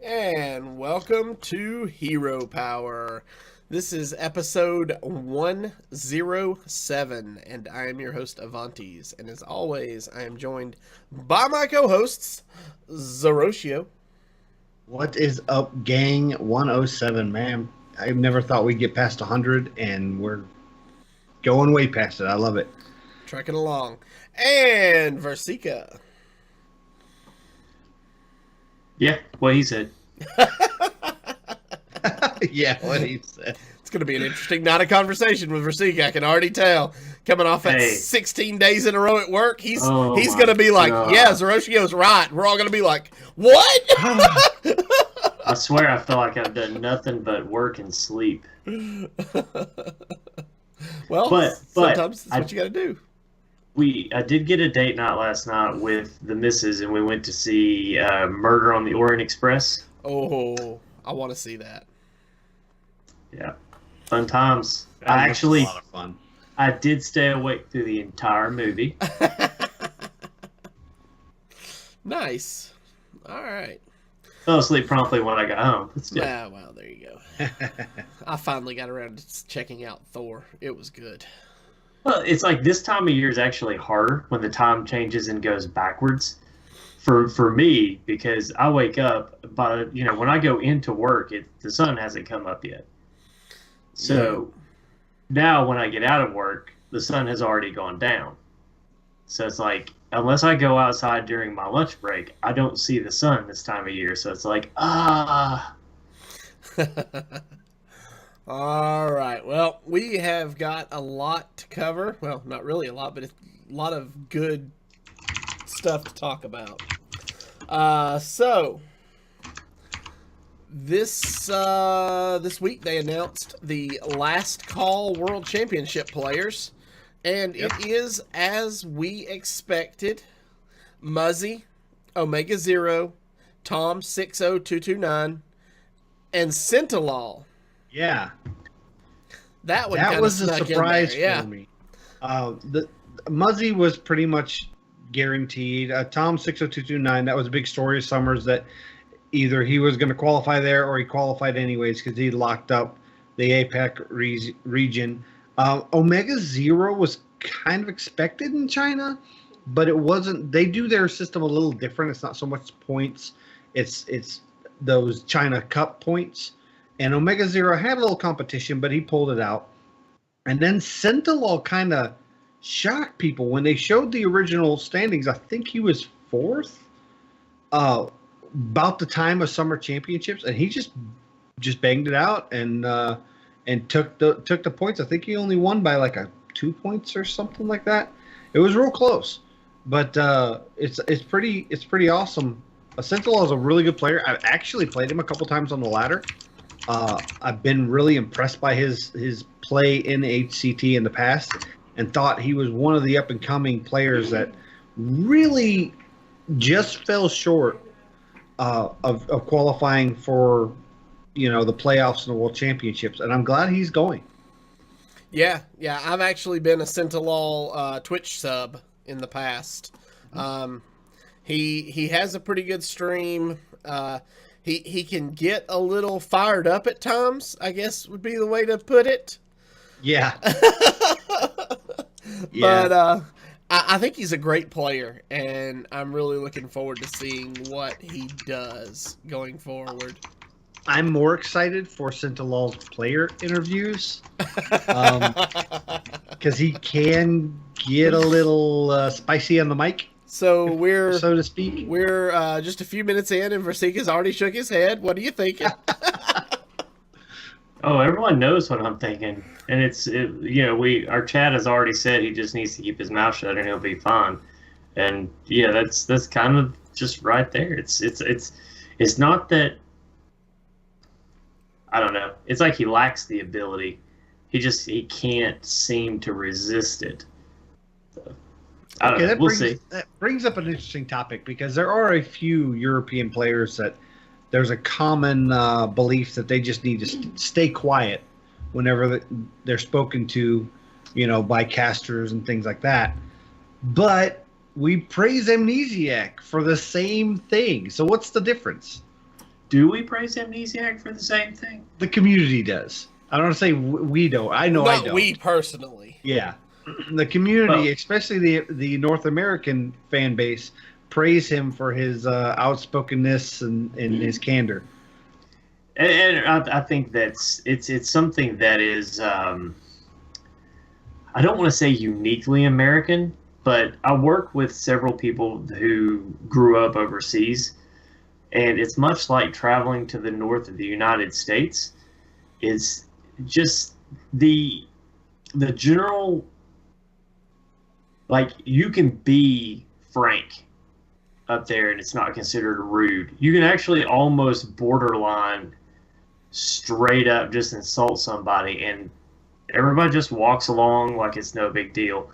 And welcome to Hero Power. This is episode 107, and I am your host, Avantes. And as always, I am joined by my co-hosts, Zeroshio. What is up, gang? 107, man. I never thought we'd get past 100, and we're going way past it. I love it. Trekking along. And Versika. Yeah, what he said. Yeah, what he said. It's going to be an interesting night of conversation with Versika. I can already tell. Coming off at 16 days in a row at work, he's going to be like, God. Yeah, Zeroshio's right. We're all going to be like, what? I swear I feel like I've done nothing but work and sleep. Well, sometimes that's what you got to do. I did get a date night last night with the missus, and we went to see Murder on the Orient Express. Oh, I want to see that. Yeah, fun times. That was a lot of fun. I did stay awake through the entire movie. Nice. All right. Fell asleep promptly when I got home. Yeah, well, there you go. I finally got around to checking out Thor. It was good. Well, it's like this time of year is actually harder when the time changes and goes backwards for me, because I wake up, but when I go into work, the sun hasn't come up yet. So now when I get out of work, the sun has already gone down. So it's like, unless I go outside during my lunch break, I don't see the sun this time of year. So it's like, All right. Well, we have got a lot to cover. Well, not really a lot, but a lot of good stuff to talk about. So this week they announced the Last Call World Championship players, and It is as we expected. Muzzy, Omega Zero, Tom 60229, and Centilol. Yeah. That was a surprise for me. The Muzzy was pretty much guaranteed. Tom 60229, that was a big story of Summers, that either he was going to qualify there or he qualified anyways because he locked up the APAC region. Omega Zero was kind of expected in China, but it wasn't. They do their system a little different. It's not so much points. It's those China Cup points. And Omega Zero had a little competition, but he pulled it out. And then Centilol kind of shocked people. When they showed the original standings, I think he was fourth about the time of Summer Championships. And he just banged it out and took the points. I think he only won by like 2 points or something like that. It was real close. But it's pretty awesome. Centilol is a really good player. I've actually played him a couple times on the ladder. I've been really impressed by his play in HCT in the past, and thought he was one of the up-and-coming players that really just fell short of qualifying for the playoffs and the World Championships, and I'm glad he's going. Yeah, I've actually been a Centilol Twitch sub in the past. He has a pretty good stream. He can get a little fired up at times, I guess would be the way to put it. Yeah. But I think he's a great player, and I'm really looking forward to seeing what he does going forward. I'm more excited for Centilol's player interviews because he can get a little spicy on the mic. So we're, so to speak. We're just a few minutes in, and Versika's already shook his head. What are you thinking? Oh, everyone knows what I'm thinking, and our chat has already said he just needs to keep his mouth shut and he'll be fine. And yeah, that's kind of just right there. It's not that, I don't know. It's like he lacks the ability. He can't seem to resist it. So, I don't know. We'll see. That brings up an interesting topic, because there are a few European players that there's a common belief that they just need to stay quiet whenever they're spoken to, by casters and things like that. But we praise Amnesiac for the same thing. So what's the difference? do we praise Amnesiac for the same thing? The community does. I don't want to say we don't. I know I don't. Not we personally. Yeah. The community, especially the North American fan base, praise him for his outspokenness and his candor. And I think it's something that is I don't want to say uniquely American, but I work with several people who grew up overseas, and it's much like traveling to the north of the United States. It's just the general, like, you can be frank up there and it's not considered rude. You can actually almost borderline straight up just insult somebody and everybody just walks along like it's no big deal.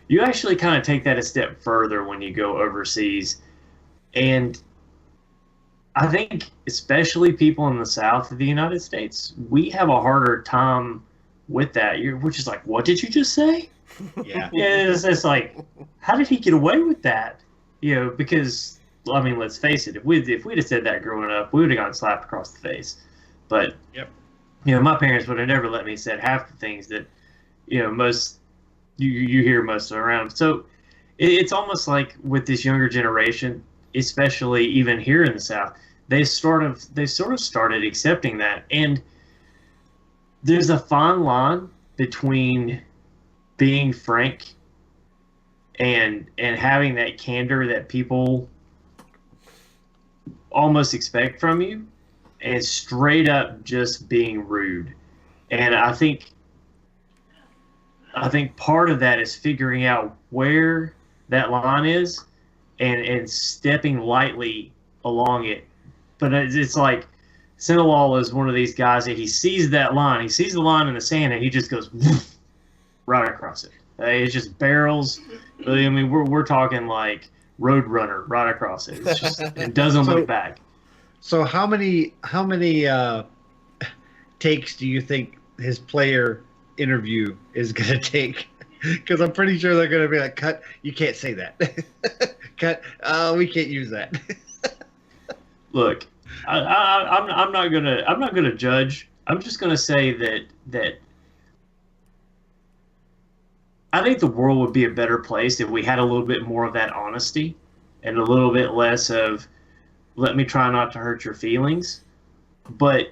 You actually kind of take that a step further when you go overseas. And I think especially people in the south of the United States, we have a harder time with that. We're just like, what did you just say? Yeah. It's like, how did he get away with that? Because, I mean, let's face it, if we'd have said that growing up, we would have gotten slapped across the face. But, yep. My parents would have never let me say half the things that, most you hear most around. So it's almost like with this younger generation, especially even here in the South, they sort of started accepting that. And there's a fine line between being frank and having that candor that people almost expect from you, and straight up just being rude. And I think part of that is figuring out where that line is and stepping lightly along it. But it's like Cinelol is one of these guys that he sees that line. He sees the line in the sand and he just goes right across it. It's just barrels. I mean, we're talking like Roadrunner right across it. It's just, it doesn't look back. So how many takes do you think his player interview is going to take? Because I'm pretty sure they're going to be like, cut, you can't say that. Cut, we can't use that. Look, I'm not gonna judge. I'm just gonna say that I think the world would be a better place if we had a little bit more of that honesty and a little bit less of let me try not to hurt your feelings. But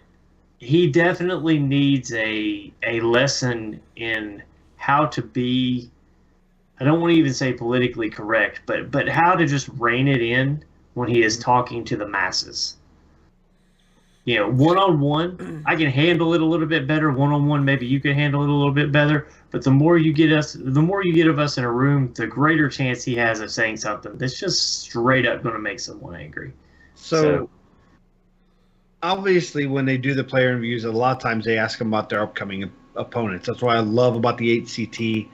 he definitely needs a lesson in how to be, I don't want to even say politically correct, but how to just rein it in when he is talking to the masses. One-on-one, I can handle it a little bit better. One-on-one, maybe you can handle it a little bit better. But the more you get of us in a room, the greater chance he has of saying something that's just straight up going to make someone angry. So obviously, when they do the player interviews, a lot of times they ask them about their upcoming opponents. That's what I love about the 8CT.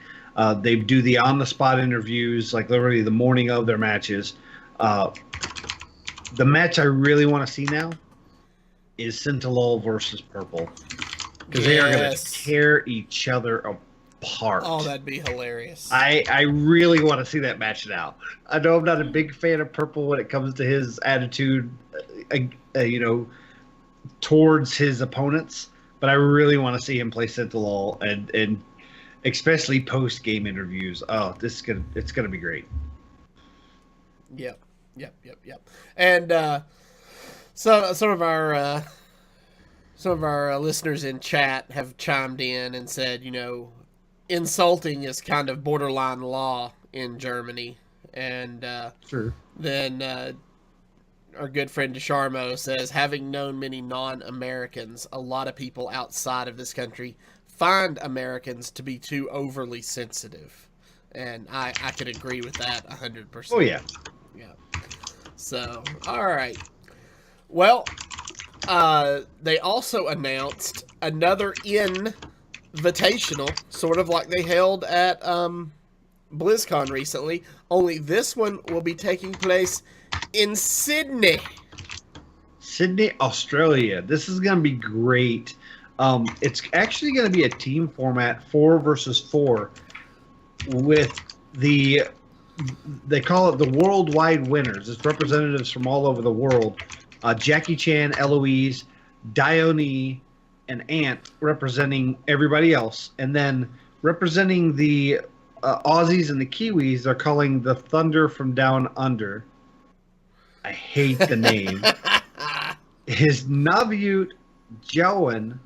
They do the on-the-spot interviews, like literally the morning of their matches. The match I really want to see now is Sentinel versus Purple, because they are going to tear each other apart. Oh, that'd be hilarious. I really want to see that match now. I know I'm not a big fan of Purple when it comes to his attitude, towards his opponents, but I really want to see him play Sentinel and especially post-game interviews. Oh, it's gonna be great. Yep. And so some of our listeners in chat have chimed in and said, insulting is kind of borderline law in Germany. And sure. Then our good friend DeSharmo says, having known many non-Americans, a lot of people outside of this country find Americans to be too overly sensitive. And I could agree with that 100%. Oh, yeah. Yeah. So, all right. Well, they also announced another Inn-vitational, sort of like they held at BlizzCon recently, only this one will be taking place in Sydney, Australia. This is going to be great. It's actually going to be a team format, 4 versus 4, with they call it the worldwide winners. It's representatives from all over the world Jackie Chan, Eloise, Dione, and Ant representing everybody else. And then representing the Aussies and the Kiwis, they're calling the Thunder from Down Under. I hate the name. Is Navute, Jowan,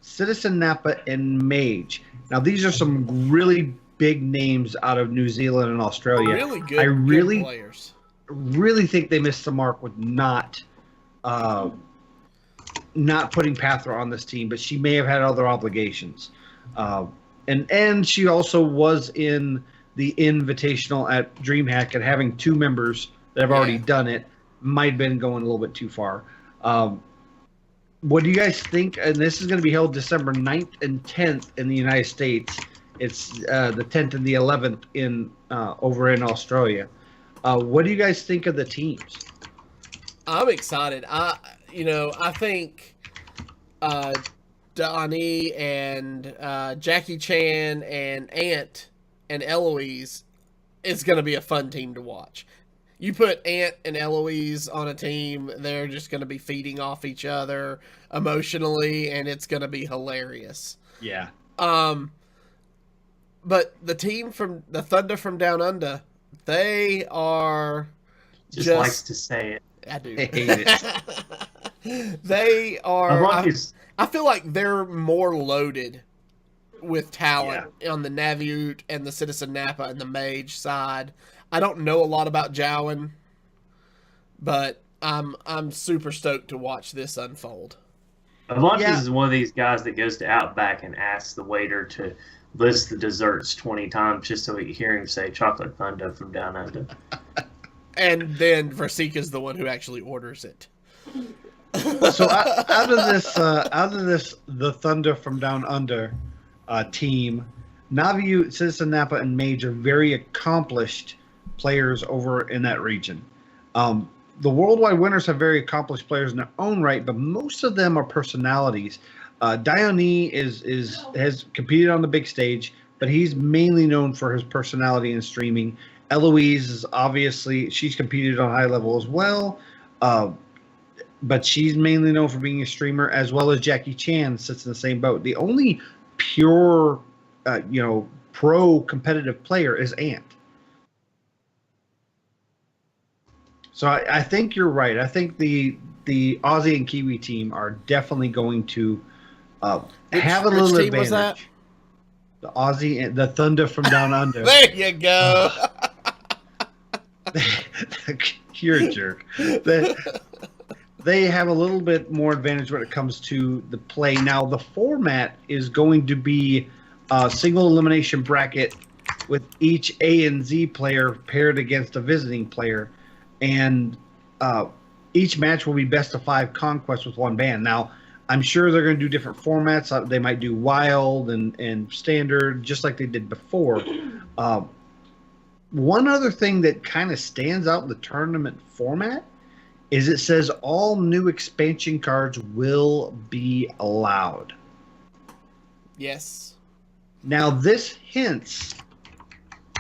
Citizen Napa, and Mage. Now, these are some really big names out of New Zealand and Australia. Really good, good players. Really think they missed the mark with not putting Pathra on this team, but she may have had other obligations. And she also was in the Invitational at DreamHack, and having 2 members that have already done it might have been going a little bit too far. What do you guys think? And this is going to be held December 9th and 10th in the United States. It's the 10th and the 11th in over in Australia. What do you guys think of the teams? I'm excited. I think Donnie and Jackie Chan and Ant and Eloise is going to be a fun team to watch. You put Ant and Eloise on a team, they're just going to be feeding off each other emotionally, and it's going to be hilarious. Yeah. But the team from the Thunder from Down Under, they are just likes to say it. I do. I hate it. They are. I feel like they're more loaded with talent on the Navute and the Citizen Napa and the Mage side. I don't know a lot about Jowan, but I'm super stoked to watch this unfold. Avantis is one of these guys that goes to Outback and asks the waiter to list the desserts 20 times just so he can hear him say Chocolate Thunder from Down Under. And then Versika's the one who actually orders it. So out of this, the Thunder from Down Under team, Naviu, Citizen Napa, and Mage are very accomplished players over in that region. The worldwide winners have very accomplished players in their own right, but most of them are personalities. Dione has competed on the big stage, but he's mainly known for his personality and streaming. Eloise is obviously, she's competed on high level as well, but she's mainly known for being a streamer, as well as Jackie Chan sits in the same boat. The only pure, pro competitive player is Ant. So I think you're right. I think the Aussie and Kiwi team are definitely going to have a little advantage. Was that? The Aussie and the Thunder from Down Under. There you go. You're a jerk. They have a little bit more advantage when it comes to the play. Now, the format is going to be a single elimination bracket with each A and Z player paired against a visiting player. And each match will be best of 5 conquests with one band. Now, I'm sure they're going to do different formats. They might do wild and standard, just like they did before. One other thing that kind of stands out in the tournament format is it says all new expansion cards will be allowed. Yes. Now, this hints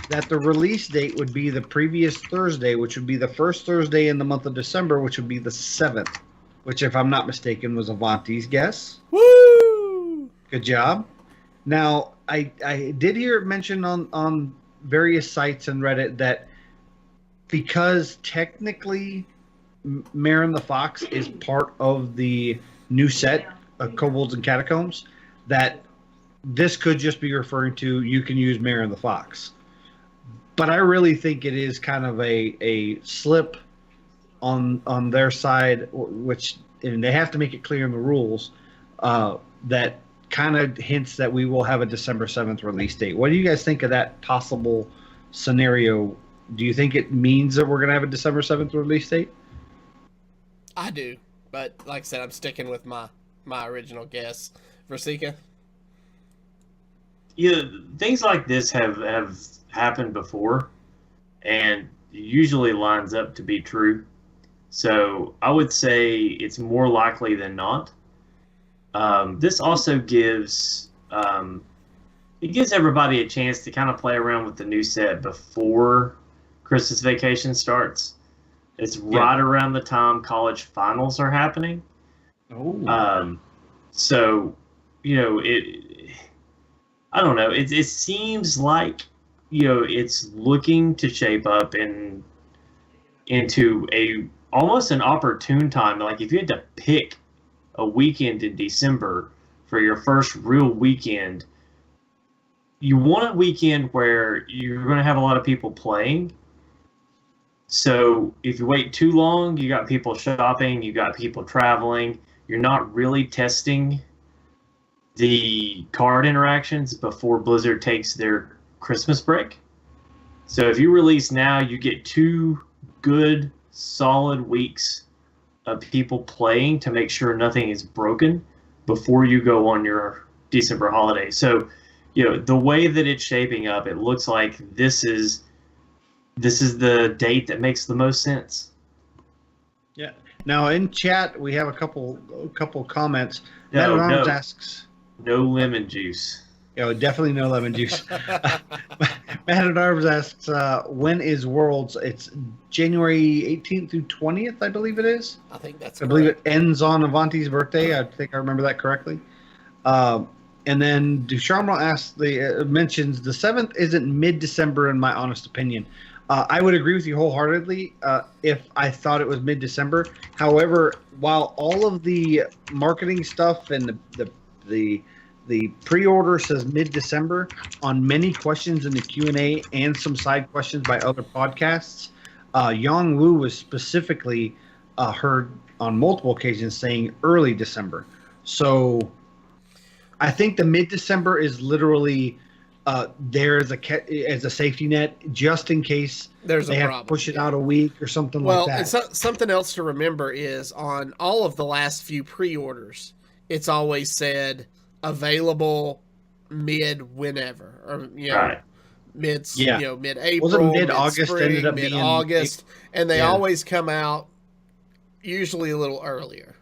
that the release date would be the previous Thursday, which would be the first Thursday in the month of December, which would be the 7th, which, if I'm not mistaken, was Avanti's guess. Woo! Good job. Now, I did hear it mentioned on various sites and Reddit that because technically Mare and the Fox is part of the new set of Kobolds and Catacombs, that this could just be referring to you can use Mare and the Fox. But I really think it is kind of a slip on their side, which, and they have to make it clear in the rules, that kind of hints that we will have a December 7th release date. What do you guys think of that possible scenario? Do you think it means that we're going to have a December 7th release date? I do, but like I said, I'm sticking with my original guess. Versika? Yeah, things like this have happened before, and usually lines up to be true. So I would say it's more likely than not. This also gives everybody a chance to kind of play around with the new set before Christmas vacation starts. It's right around the time college finals are happening. Oh. So, I don't know. It seems like, it's looking to shape up into almost an opportune time. Like if you had to pick a weekend in December for your first real weekend, you want a weekend where you're going to have a lot of people playing. So if you wait too long, you got people shopping, you got people traveling, you're not really testing the card interactions before Blizzard takes their Christmas break. So if you release now, you get 2 good, solid weeks of people playing to make sure nothing is broken before you go on your December holiday. So, the way that it's shaping up, it looks like this is the date that makes the most sense. Yeah. Now in chat we have a couple comments. No, Matt at Arms asks. No lemon juice. Definitely no lemon juice. Matt at Arms asks, when is Worlds? It's January 18th through 20th, I believe it is. I think that's I believe it ends on Avanti's birthday. I think I remember that correctly. And then Ducharmel asks, mentions the 7th isn't mid-December in my honest opinion. I would agree with you wholeheartedly if I thought it was mid-December. However, while all of the marketing stuff and the pre-order says mid-December, on many questions in the Q&A and some side questions by other podcasts, Yang Wu was specifically heard on multiple occasions saying early December. So I think the mid-December is literally there as a safety net just in case they have to push it out a week or something like that. Well, something else to remember is on all of the last few pre-orders, it's always said available mid-whenever, or right. mid-April, wasn't mid-August, ended up being mid-August, and they always come out usually a little earlier.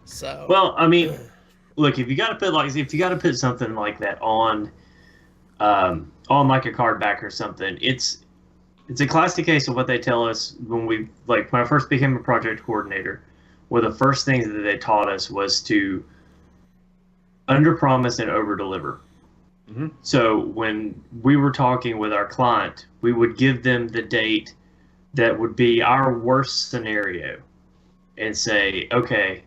So well, I mean, look, if you got to put something like that on like a card back or something, it's a classic case of what they tell us when I first became a project coordinator. One of the first things that they taught us was to under-promise and over-deliver. Mm-hmm. So when we were talking with our client, we would give them the date that would be our worst scenario and say, okay,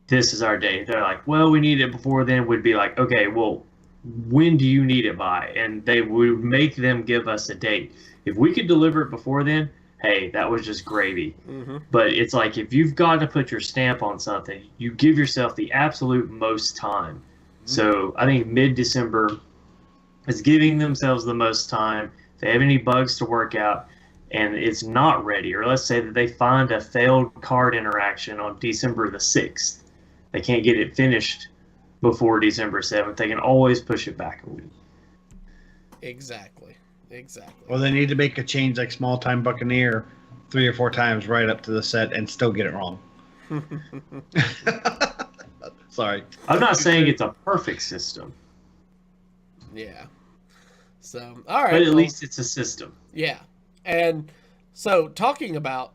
this is our date. They're like, well, we need it before then. We'd be like, okay, well, when do you need it by? And they would make them give us a date. If we could deliver it before then, hey, that was just gravy. Mm-hmm. But it's like, if you've got to put your stamp on something, you give yourself the absolute most time. Mm-hmm. So I think mid-December is giving themselves the most time. If they have any bugs to work out and it's not ready, or let's say that they find a failed card interaction on December the 6th, they can't get it finished before December 7th, they can always push it back a week. Exactly. Well, they need to make a change like Small Time Buccaneer 3 or 4 times right up to the set and still get it wrong. Sorry. I'm not saying it's a perfect system. Yeah. So, all right. But at least it's a system. Yeah. And so, talking about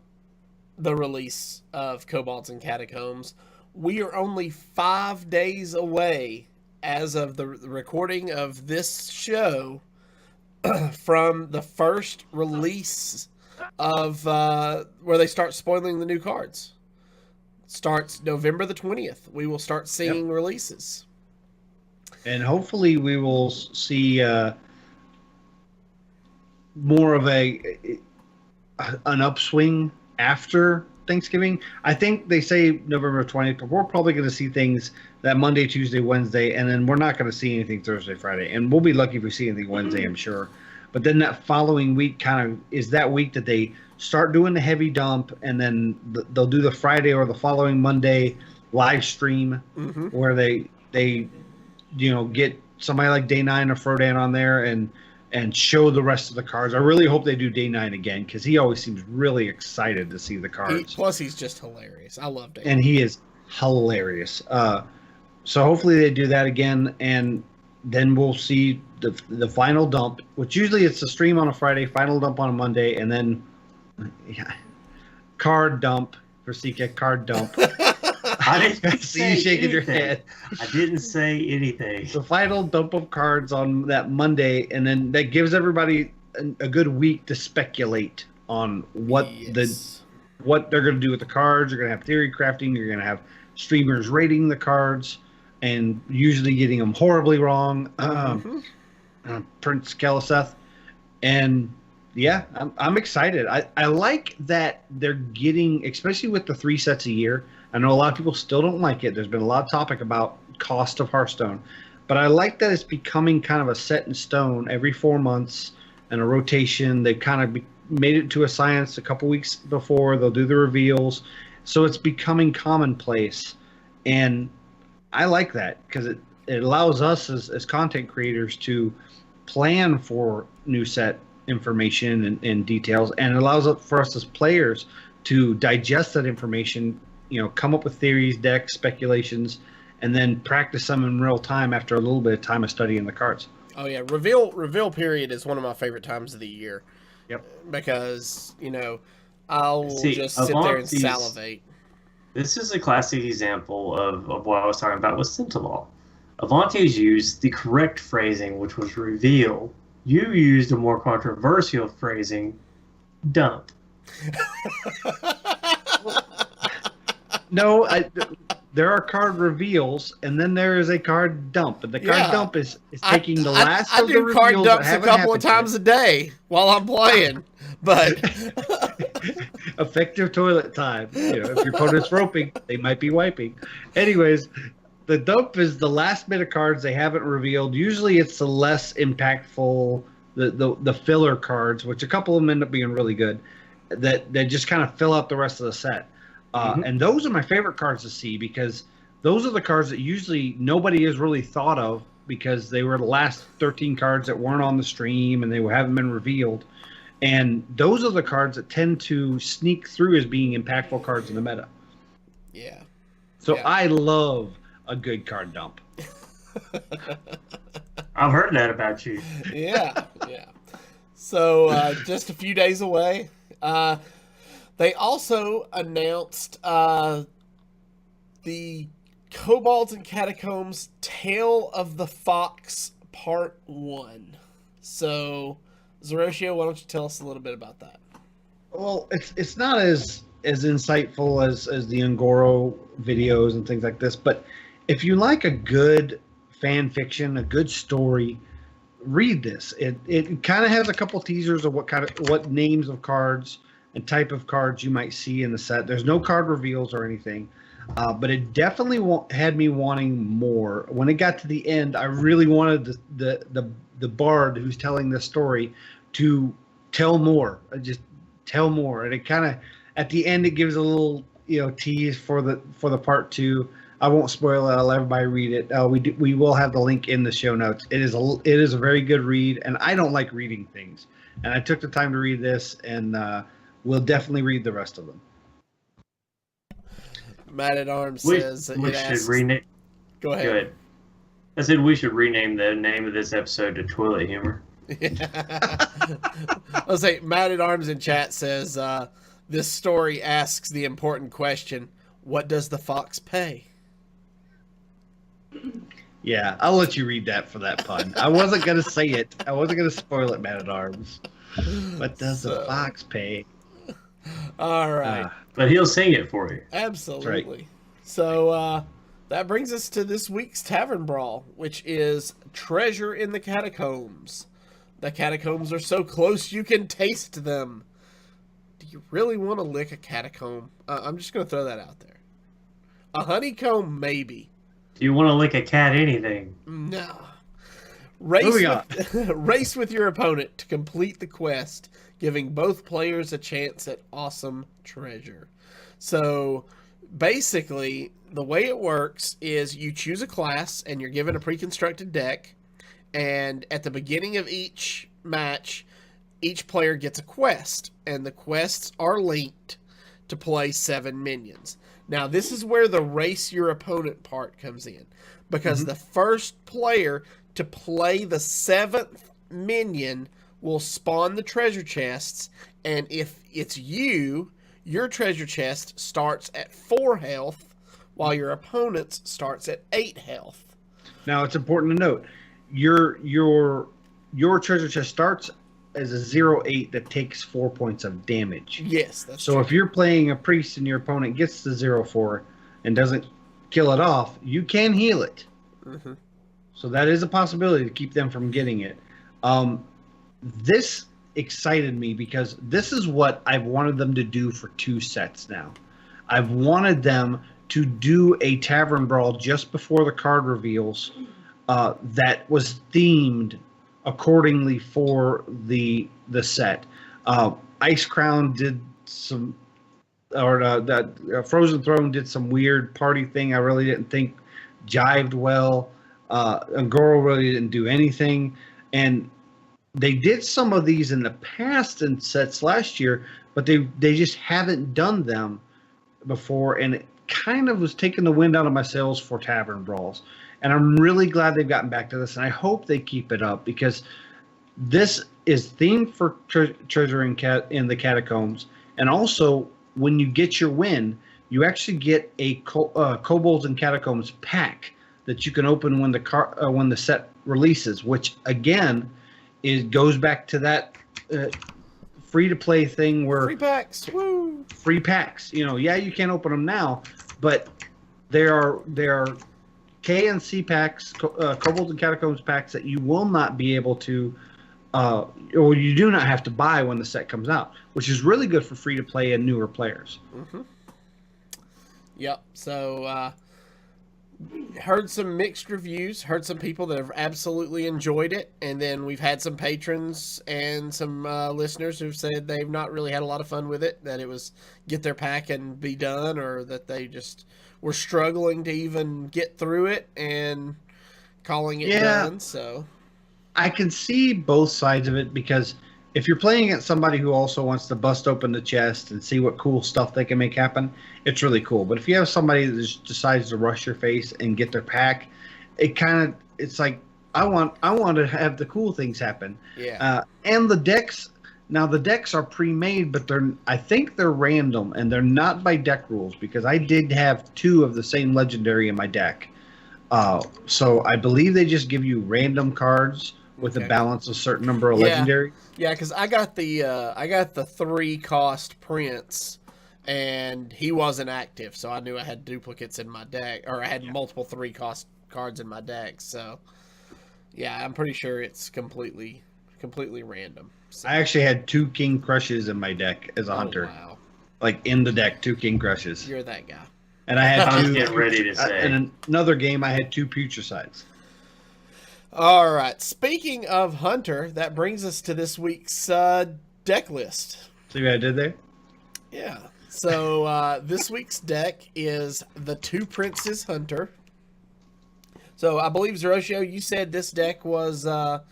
the release of Kobolds and Catacombs, we are only 5 days away as of the recording of this show from the first release of where they start spoiling the new cards. Starts November the 20th. We will start seeing releases. And hopefully we will see more of an upswing after Thanksgiving. I think they say November 20th, but we're probably going to see things that Monday, Tuesday, Wednesday, and then we're not going to see anything Thursday, Friday. And we'll be lucky if we see anything Wednesday, I'm sure. But then that following week kind of is that week that they start doing the heavy dump, and then they'll do the Friday or the following Monday live stream where they get somebody like Day 9 or Frodan on there and show the rest of the cards. I really hope they do Day 9 again because he always seems really excited to see the cards. Plus, he's just hilarious. I love Day 9. And he is hilarious. So hopefully they do that again, and then we'll see the final dump, which usually it's a stream on a Friday, final dump on a Monday, and then card dump for CK card dump. I didn't See say you shaking your anything. head. I didn't say anything. The final dump of cards on that Monday, and then that gives everybody a good week to speculate on what they're going to do with the cards. You're going to have theory crafting. You're going to have streamers rating the cards and usually getting them horribly wrong. Prince Keliseth. And yeah, I'm excited. I like that they're getting, especially with the 3 sets a year. I know a lot of people still don't like it. There's been a lot of topic about cost of Hearthstone. But I like that it's becoming kind of a set in stone every 4 months and a rotation. They've kind of made it to a science a couple weeks before. They'll do the reveals. So it's becoming commonplace. And I like that because it allows us as content creators to plan for new set information and details, and it allows for us as players to digest that information, come up with theories, decks, speculations, and then practice them in real time after a little bit of time of studying the cards. Oh yeah, reveal period is one of my favorite times of the year. Yep. Because, I'll just sit there and salivate. This is a classic example of what I was talking about with Scintillal. Avantes used the correct phrasing, which was reveal. You used a more controversial phrasing, dump. No, there are card reveals, and then there is a card dump. And the card dump is taking the last of the reveals. I do card dumps a couple of times a day while I'm playing, but effective toilet time. If your opponent's roping, they might be wiping. Anyways, the dump is the last bit of cards they haven't revealed. Usually it's the less impactful, the filler cards, which a couple of them end up being really good, that just kind of fill out the rest of the set. And those are my favorite cards to see because those are the cards that usually nobody has really thought of because they were the last 13 cards that weren't on the stream and they haven't been revealed. And those are the cards that tend to sneak through as being impactful cards in the meta. Yeah. So I love a good card dump. I've heard that about you. Yeah. So just a few days away. They also announced the Kobolds and Catacombs Tale of the Fox Part 1. So, Zeroshio, why don't you tell us a little bit about that? Well, it's not as insightful as the Ngoro videos and things like this, but if you like a good fan fiction, a good story, read this. It kind of has a couple teasers of what names of cards and type of cards you might see in the set. There's no card reveals or anything, but it definitely had me wanting more. When it got to the end, I really wanted the bard who's telling this story to tell more. Just tell more. And it kind of at the end it gives a little tease for the part 2. I won't spoil it. I'll let everybody read it. We will have the link in the show notes. It is a very good read, and I don't like reading things, and I took the time to read this, and we'll definitely read the rest of them. Matt at Arms says we should rename. Go ahead. I said we should rename the name of this episode to Toilet Humor. I'll say Matt at Arms in chat says this story asks the important question: what does the fox pay? Yeah, I'll let you read that for that pun. I wasn't gonna say it. I wasn't gonna spoil it, Matt at Arms. What does the fox pay? All right. But he'll sing it for you. Absolutely. Right. So that brings us to this week's Tavern Brawl, which is Treasure in the Catacombs. The catacombs are so close you can taste them. Do you really want to lick a catacomb? I'm just going to throw that out there. A honeycomb, maybe. Do you want to lick a cat anything? No. Race with your opponent to complete the quest, giving both players a chance at awesome treasure. So, basically, the way it works is you choose a class and you're given a pre-constructed deck, and at the beginning of each match, each player gets a quest, and the quests are linked to play 7 minions. Now, this is where the race your opponent part comes in, because the first player to play the 7th minion will spawn the treasure chests, and if it's you your treasure chest starts at 4 health, while your opponent's starts at 8 health. Now it's important to note your treasure chest starts as a 0-8 that takes 4 points of damage. Yes, that's so true. If you're playing a priest and your opponent gets the 0-4 and doesn't kill it off, you can heal it. Mm-hmm. So that is a possibility to keep them from getting it. This excited me because this is what I've wanted them to do for 2 sets now. I've wanted them to do a tavern brawl just before the card reveals that was themed accordingly for the set. Ice Crown did some, or that Frozen Throne did some weird party thing I really didn't think jived well. Angoro really didn't do anything, and they did some of these in the past in sets last year, but they just haven't done them before, and it kind of was taking the wind out of my sails for tavern brawls. And I'm really glad they've gotten back to this, and I hope they keep it up because this is themed for treasure in the catacombs. And also, when you get your win, you actually get a Kobolds and Catacombs pack that you can open when the set releases, which again goes back to that free-to-play thing where free packs, woo! Free packs. You can't open them now, but there are K and C packs, Kobolds and Catacombs packs that you will not be able to, or you do not have to buy when the set comes out, which is really good for free-to-play and newer players. Mm-hmm. Yep. So, heard some mixed reviews, heard some people that have absolutely enjoyed it, and then we've had some patrons and some listeners who've said they've not really had a lot of fun with it, that it was get their pack and be done, or that they just were struggling to even get through it and calling it done. So I can see both sides of it, because if you're playing against somebody who also wants to bust open the chest and see what cool stuff they can make happen, it's really cool. But if you have somebody that just decides to rush your face and get their pack, it's like I want to have the cool things happen. Yeah. And the decks are pre-made, but I think they're random, and they're not by deck rules, because I did have 2 of the same legendary in my deck. So I believe they just give you random cards with a balance of a certain number of legendary. Yeah, because I got the 3 cost Prince, and he wasn't active, so I knew I had duplicates in my deck, or I had multiple 3 cost cards in my deck. So yeah, I'm pretty sure it's completely random. So. I actually had 2 King Crushes in my deck as a hunter. Wow. Like in the deck, 2 King Crushes. You're that guy. And I had I was getting ready to say. In another game, I had 2 Putricides. All right. Speaking of Hunter, that brings us to this week's deck list. See what I did there? Yeah. So this week's deck is the 2 Princes Hunter. So I believe, Zeroshio, you said this deck was a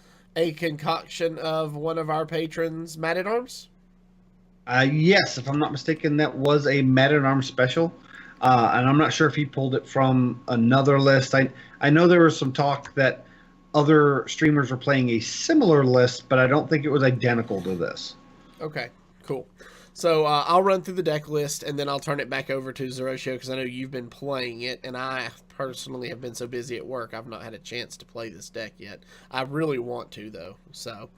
concoction of one of our patrons, Man-at-Arms? Yes, if I'm not mistaken, that was a Man-at-Arms special. And I'm not sure if he pulled it from another list. I know there was some talk that other streamers were playing a similar list, but I don't think it was identical to this. Okay, cool. So I'll run through the deck list, and then I'll turn it back over to Zeroshio, because I know you've been playing it, and I personally have been so busy at work, I've not had a chance to play this deck yet. I really want to, though. So,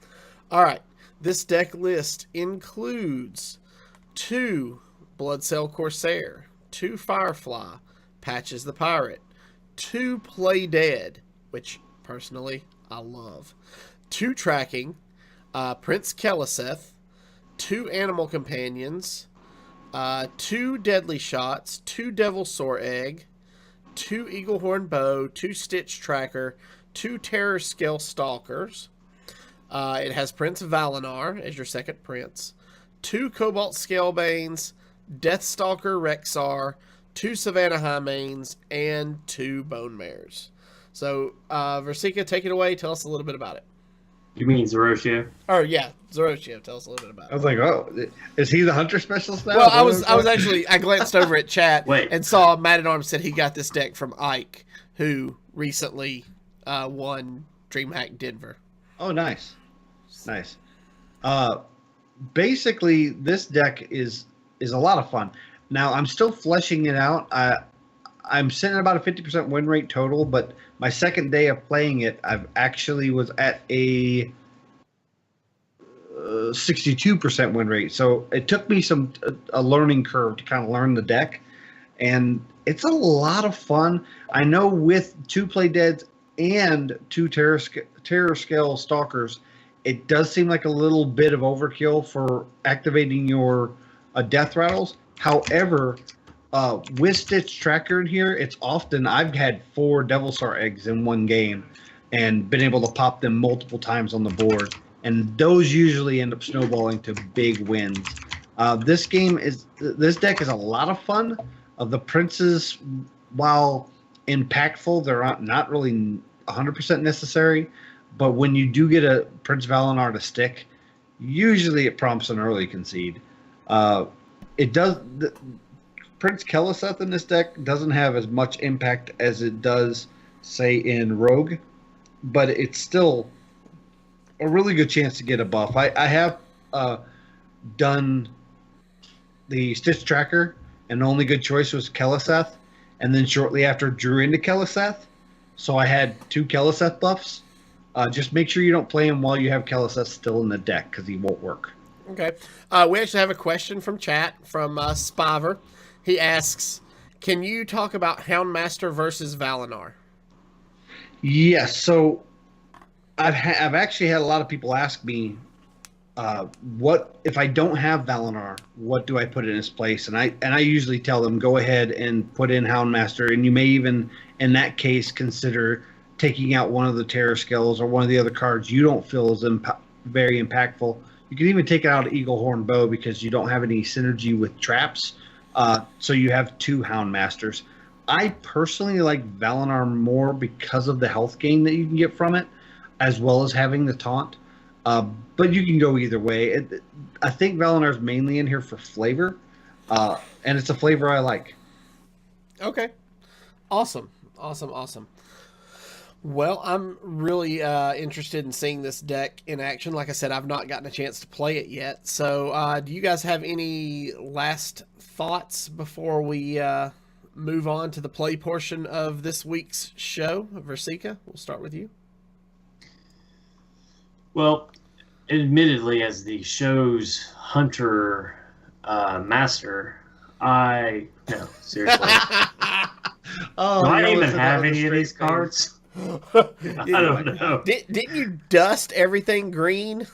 all right. This deck list includes 2 Bloodsail Corsair, 2 Firefly, Patches the Pirate, 2 Play Dead, which personally I love, 2 Tracking, Prince Keleseth, 2 Animal Companions, 2 Deadly Shots, 2 Devil Sore Egg, 2 Eaglehorn Bow, 2 Stitch Tracker, 2 Terror Scale Stalkers. It has Prince Valinar as your second prince, 2 Cobalt Scalebanes, Deathstalker Rexar, 2 Savannah Highmanes, and 2 Bone Mares. So, Versika, take it away. Tell us a little bit about it. You mean Zeroshio? Oh yeah, Zeroshio. Tell us a little bit about it. I was like, oh, is he the hunter specialist now? Well, I glanced over at chat Wait. and saw Man-at-Arms said he got this deck from Ike, who recently won DreamHack Denver. Oh, nice. Nice. Basically, this deck is is a lot of fun. Now I'm still fleshing it out. I'm sitting at about a 50% win rate total, but my second day of playing it, I've actually was at a 62% win rate. So it took me a learning curve to kind of learn the deck, and it's a lot of fun. I know with 2 Play Deads and 2 Terror Scale Stalkers, it does seem like a little bit of overkill for activating your death rattles. However, with Stitch Tracker in here, it's often I've had 4 Devil Star eggs in one game and been able to pop them multiple times on the board, and those usually end up snowballing to big wins. This deck is a lot of fun. The princes, while impactful, they're not really 100% necessary. But when you do get a Prince Valinor to stick, usually it prompts an early concede. It does. Prince Keleseth in this deck doesn't have as much impact as it does, say, in Rogue, but it's still a really good chance to get a buff. I have done the Stitch Tracker, and the only good choice was Keleseth, and then shortly after drew into Keleseth, so I had 2 Keleseth buffs. Just make sure you don't play him while you have Keleseth still in the deck, because he won't work. Okay. We actually have a question from chat from Spaver. He asks, can you talk about Houndmaster versus Valinor? Yes. So I've actually had a lot of people ask me, what if I don't have Valinor, what do I put in his place? And I usually tell them, go ahead and put in Houndmaster, and you may even, in that case, consider taking out one of the Terror Scales or one of the other cards you don't feel is very impactful. You can even take out Eagle Horn Bow because you don't have any synergy with traps. So you have 2 Houndmasters. I personally like Valinor more because of the health gain that you can get from it, as well as having the taunt. But you can go either way. I think Valinor is mainly in here for flavor, and it's a flavor I like. Okay. Awesome. Well, I'm really interested in seeing this deck in action. Like I said, I've not gotten a chance to play it yet. So do you guys have any last thoughts before we move on to the play portion of this week's show? Versika, we'll start with you. Well, admittedly, as the show's hunter master, no, seriously. Oh, do I even have any of these cards? I don't know. Didn't you dust everything green?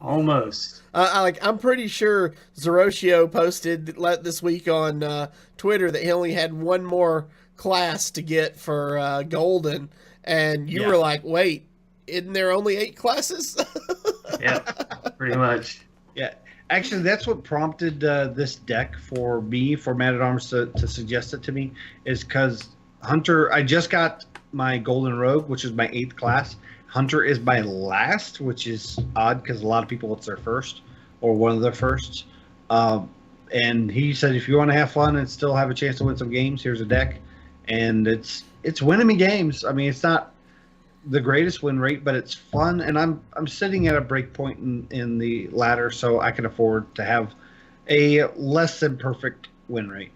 Almost. I'm pretty sure Zeroshio posted this week on Twitter that he only had one more class to get for Golden, and you were like, wait, isn't there only 8 classes? Yeah, pretty much. Yeah, actually, that's what prompted this deck for me, for Man at Arms to suggest it to me, is because Hunter, I just got my Golden Rogue, which is my 8th class. Hunter is my last, which is odd because a lot of people it's their first or one of their firsts. And he said, if you want to have fun and still have a chance to win some games, here's a deck. And it's winning me games. I mean, it's not the greatest win rate, but it's fun. And I'm sitting at a break point in the ladder, so I can afford to have a less than perfect win rate.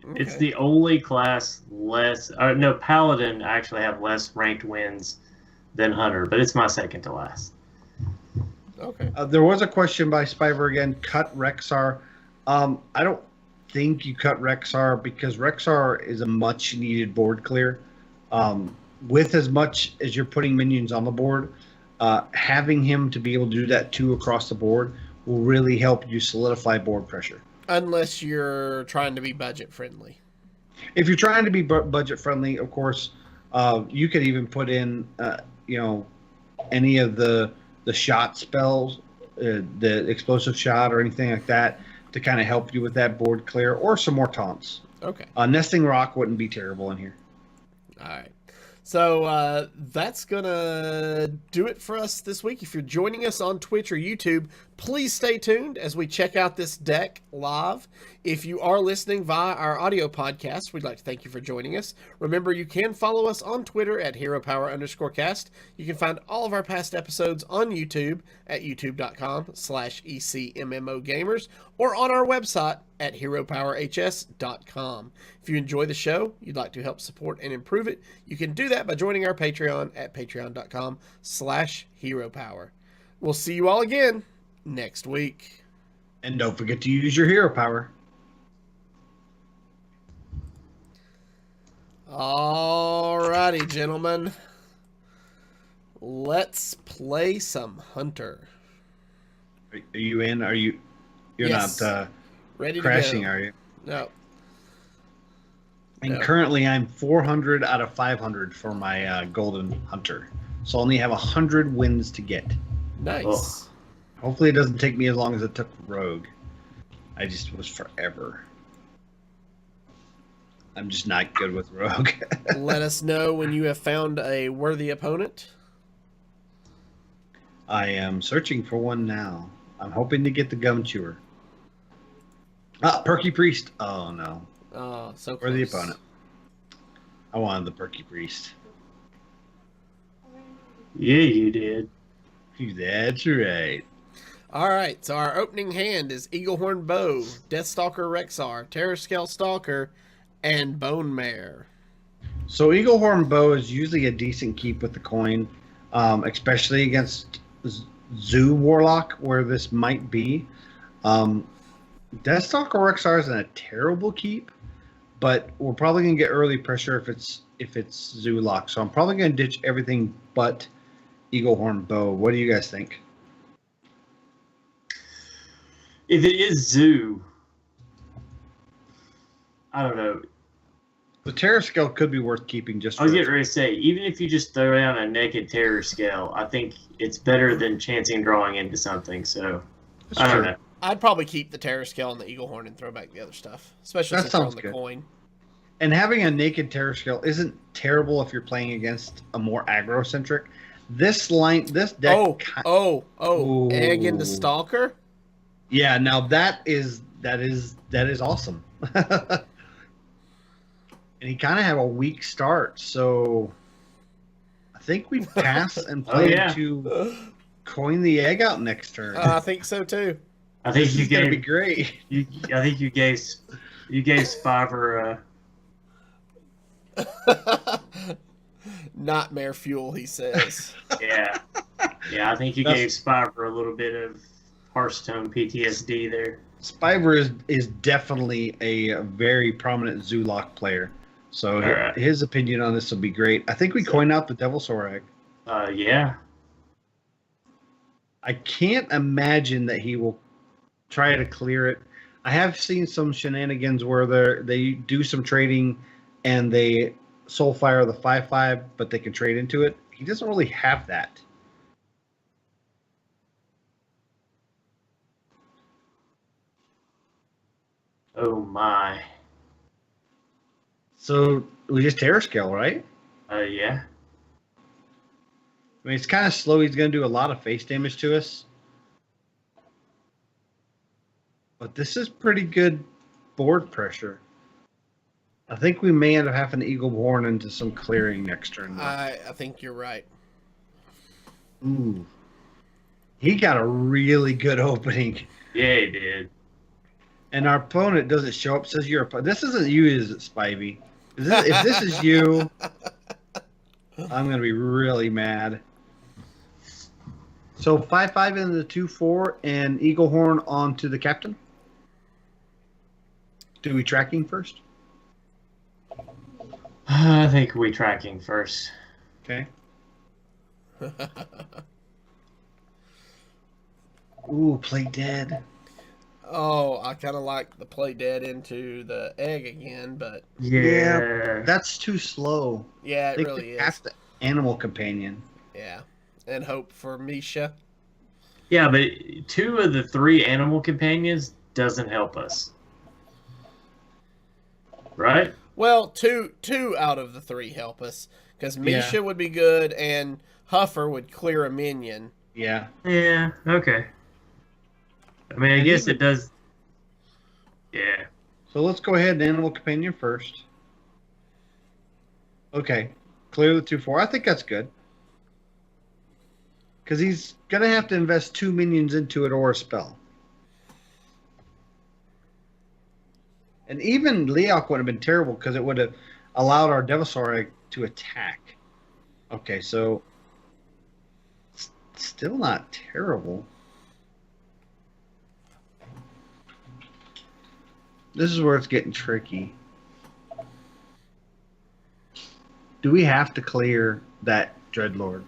Okay. It's the only class Paladin actually have less ranked wins than Hunter, but it's my second to last. Okay. There was a question by Spiver again, cut Rexar. I don't think you cut Rexar because Rexar is a much needed board clear. With as much as you're putting minions on the board, having him to be able to do that 2 across the board will really help you solidify board pressure. Unless you're trying to be budget friendly. If you're trying to be budget friendly, of course, you could even put in, any of the shot spells, the explosive shot or anything like that to kind of help you with that board clear, or some more taunts. Okay. Nesting Rock wouldn't be terrible in here. All right. So that's going to do it for us this week. If you're joining us on Twitch or YouTube, Please stay tuned as we check out this deck live. If you are listening via our audio podcast, we'd like to thank you for joining us. Remember, you can follow us on Twitter at HeroPower_cast. You can find all of our past episodes on YouTube at youtube.com/ECMMOgamers or on our website at HeroPowerHS.com. If you enjoy the show, you'd like to help support and improve it, you can do that by joining our Patreon at patreon.com/HeroPower. We'll see you all again next week. And don't forget to use your hero power. Alrighty, gentlemen. Let's play some Hunter. Are you in? You're Yes. not Ready crashing, to go. are you? No. And No. currently I'm 400 out of 500 for my Golden Hunter. So I only have 100 wins to get. Nice. Oh. Hopefully it doesn't take me as long as it took Rogue. I just was forever. I'm just not good with Rogue. Let us know when you have found a worthy opponent. I am searching for one now. I'm hoping to get the Gum Chewer. Ah, Perky Priest. Oh no. Oh, so close. Worthy opponent. I wanted the Perky Priest. Yeah, you did. That's right. All right, so our opening hand is Eaglehorn Bow, Deathstalker Rexar, Terrascale Stalker, and Bone Mare. So Eaglehorn Bow is usually a decent keep with the coin, especially against Zoo Warlock, where this might be. Deathstalker Rexar isn't a terrible keep, but we're probably gonna get early pressure if it's Zoo Lock. So I'm probably gonna ditch everything but Eaglehorn Bow. What do you guys think? If it is Zoo, I don't know. The Terror Scale could be worth keeping just I was for getting ready to say, even if you just throw down a naked terror scale, I think it's better than chancing drawing into something. So That's I don't true. know. I'd probably keep the Terrascale and the Eaglehorn and throw back the other stuff, especially That since we're on sounds the good. coin. And having a naked Terror Scale isn't terrible if you're playing against a more aggro centric. This deck. Oh, Ooh. Egg into Stalker? Yeah, now that is awesome. And he kind of had a weak start, so I think we pass and play to coin the egg out next turn. I think so too. I think This you is gonna be gave great. I think you gave Spiver Not mare fuel, he says. yeah. I think you gave Spiver a little bit of Hearthstone PTSD there. Spiver is definitely a very prominent Zoolock player, so Alright. his opinion on this will be great. I think we coin out the Devil Sorag. Yeah. I can't imagine that he will try to clear it. I have seen some shenanigans where they do some trading and they Soulfire the 5/5, but they can trade into it. He doesn't really have that. Oh my. So we just Terror Scale, right? Yeah. I mean, it's kind of slow. He's going to do a lot of face damage to us. But this is pretty good board pressure. I think we may end up having to Eaglehorn into some clearing next turn. I think you're right. Ooh. He got a really good opening. Yeah, he did. And our opponent doesn't show up, says you're this isn't you, is it, Spivey? If this is you, I'm going to be really mad. So 5/5 into the 2/4 and Eaglehorn onto the captain. Do we tracking first? I think we tracking first. Okay. Ooh, play dead. Oh, I kind of like the play dead into the egg again, but Yeah. That's too slow. yeah, I it think really we is. have to Animal Companion. Yeah, and hope for Misha. Yeah, but 2 of the 3 animal companions doesn't help us. Right? Well, two out of the 3 help us because Misha would be good and Huffer would clear a minion. Yeah. Yeah, okay. I mean, I guess it does. Yeah. So let's go ahead and Animal Companion first. Okay. Clear the 2/4. I think that's good. Because he's going to have to invest 2 minions into it or a spell. And even Leok would have been terrible because it would have allowed our Devasaur to attack. Okay, so still not terrible. This is where it's getting tricky. Do we have to clear that Dreadlord?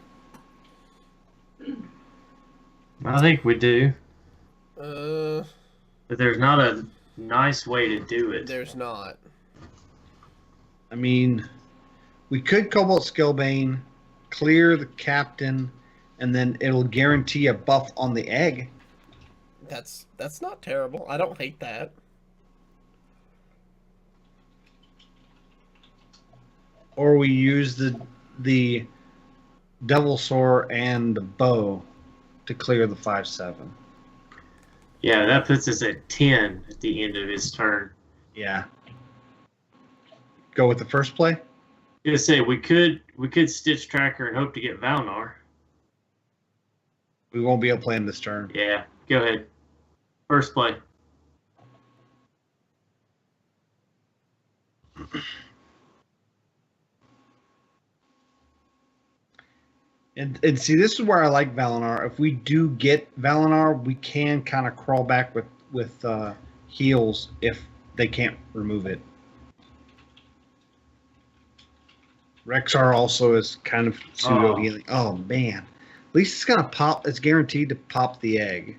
I think we do. But But there's not a nice way to do it. there's not. I mean, we could Cobalt Skillbane, clear the captain, and then it'll guarantee a buff on the egg. That's not terrible. I don't hate that. Or we use the Devilsaur and the bow to clear the 5/7. Yeah, that puts us at 10 at the end of his turn. Yeah. Go with the first play? Gonna say we could Stitch Tracker and hope to get Valnar. We won't be able to play in this turn. Yeah, go ahead. First play. And see, this is where I like Valinar. If we do get Valinar, we can kind of crawl back with heals if they can't remove it. Rexar also is kind of pseudo healing. Oh man, at least it's gonna pop. It's guaranteed to pop the egg.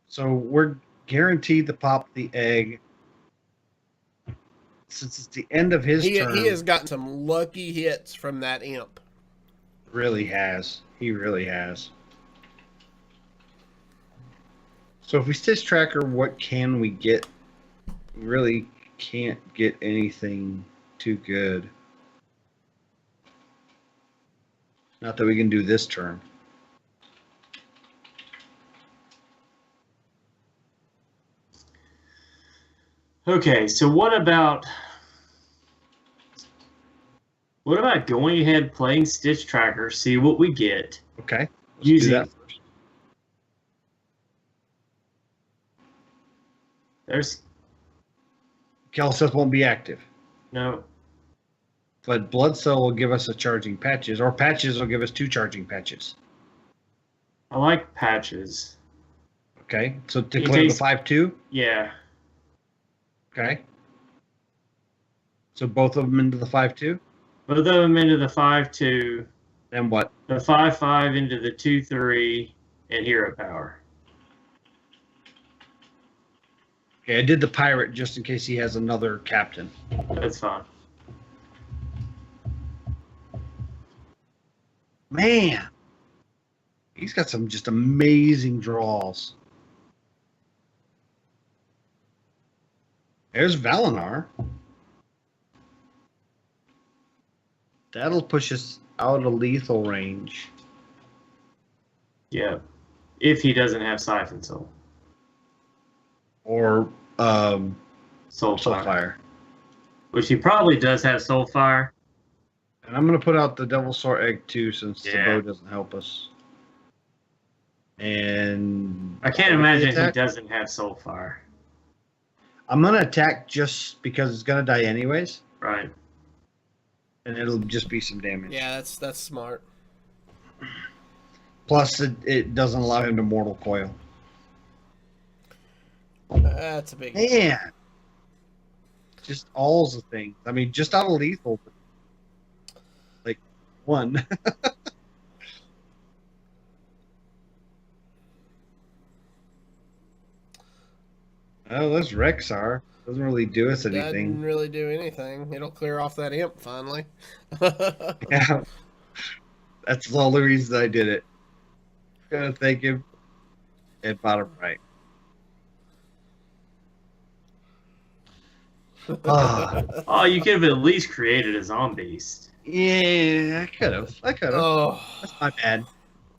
So we're guaranteed to pop the egg. Since it's the end of his turn. He has gotten some lucky hits from that imp. Really has. He really has. So if we Stitch Tracker, what can we get? We really can't get anything too good. Not that we can do this turn. Okay, so what about going ahead, playing Stitch Tracker, see what we get. Okay. Using do that first. There's Kelseth won't be active. no. But Blood Cell will give us a charging patches, or patches will give us 2 charging patches. I like patches. Okay. So to In clear the case- 5/2. Yeah. Okay. So both of them into the 5/2. Both of them into the 5/2, Then what? the 5/5 into the 2/3, and hero power. Okay, I did the pirate just in case he has another captain. That's fine. Man, he's got some just amazing draws. There's Valinar. That'll push us out of lethal range. Yeah. If he doesn't have Siphon Soul. Or Soulfire. Soulfire. Which he probably does have Soulfire. And I'm going to put out the Devilsaur Egg too since the Yeah. bow doesn't help us. And I can't imagine he attack? doesn't have Soulfire. I'm going to attack just because it's going to die anyways. Right. And it'll just be some damage. Yeah, that's smart. Plus, it doesn't allow him to Mortal Coil. That's a big. Man, just all's the thing. I mean, just out of lethal, like one. Oh, that's Rexar. Doesn't really do us Doesn't anything. really do anything. It'll clear off that imp finally. Yeah, that's the only reason I did it. Gonna thank him at bottom right. Oh, you could have at least created a Zombeast. Yeah, I could have. Oh, That's my bad.